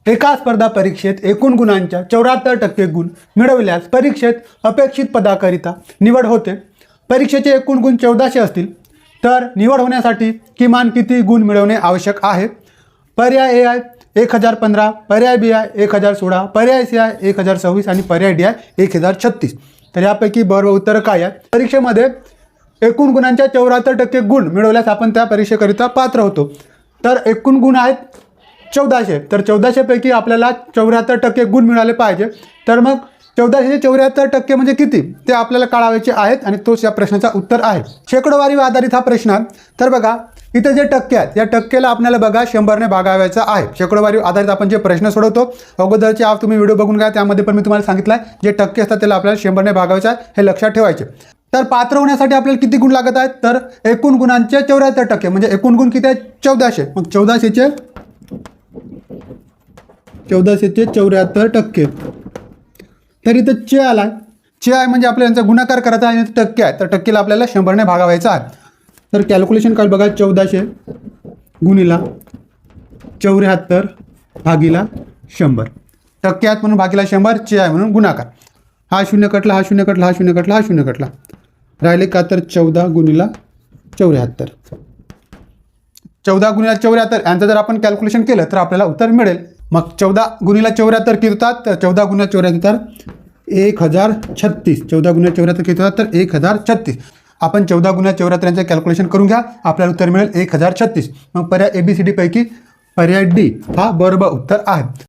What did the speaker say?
एका स्पर्धा परीक्षेत एकूण गुणांच्या 74% गुण मिळवल्यास परीक्षेत अपेक्षित पदाकरिता निवड होते. परीक्षेचे एकूण गुण 1400 असतील तर निवड होण्यासाठी किमान किती गुण मिळवणे आवश्यक आहे? पर्याय ए आहे 1015, पर्याय बी आहे 1016, पर्याय सी आहे 1026 आणि पर्याय डी आहे 1036. तर यापैकी बरोबर उत्तर काय आहे? परीक्षेमध्ये एकूण गुणांच्या 74% गुण मिळवल्यास आपण त्या परीक्षेकरिता पात्र होतो. तर एकूण गुण आहेत 1400, तर 1400 पैकी आपल्याला 74% गुण मिळाले पाहिजे. तर मग 1400 चे 74% म्हणजे किती ते आपल्याला कळावायचे आहेत आणि तोच या प्रश्नाचा उत्तर आहे. शेकडोवारी आधारित हा प्रश्न आहे. तर बघा इथे जे टक्के आहेत या टक्केला आपल्याला बघा 100ने भागावायचा आहे. शेकडोवारी आधारित आपण जे प्रश्न सोडवतो अगोदरचे आज तुम्ही व्हिडिओ बघून घ्या, त्यामध्ये पण मी तुम्हाला सांगितलं आहे जे टक्के असतात त्याला आपल्याला 100ने भागावायचं आहे हे लक्षात ठेवायचे. तर पात्र होण्यासाठी आपल्याला किती गुण लागत आहेत? तर एकूण गुणांचे 74% म्हणजे एकूण गुण किती आहेत? 1400. मग 1400 चे 74%. तर इथं चे आला, चे आहे म्हणजे आपल्याला यांचा गुणाकार करायचा आहे आणि टक्के आहे तर टक्केला आपल्याला 100ने भागावायचा आहे. तर कॅल्क्युलेशन काय बघा 1400 गुणिला 74 भागिला 100. टक्के आहेत म्हणून भागिला 100, चे आहे म्हणून गुणाकार. हा शून्य कटला, हा शून्य कटला, हा शून्य कटला, हा शून्य कटला, राहिले का? तर 14 गुणिला 74. 14 गुणिला 74 यांचं जर आपण कॅल्क्युलेशन केलं तर आपल्याला उत्तर मिळेल. मग 14 गुणिला 74 किती होतात? तर 14 गुणिला 74 1036. 14 गुणिला 74 किती होतात? तर 1036. आपण 14 गुणिला 74 यांचं कॅल्क्युलेशन करून घ्या, आपल्याला उत्तर मिळेल 1036. मग पर्याय ABCD पैकी पर्याय डी हा बरोबर उत्तर आहे.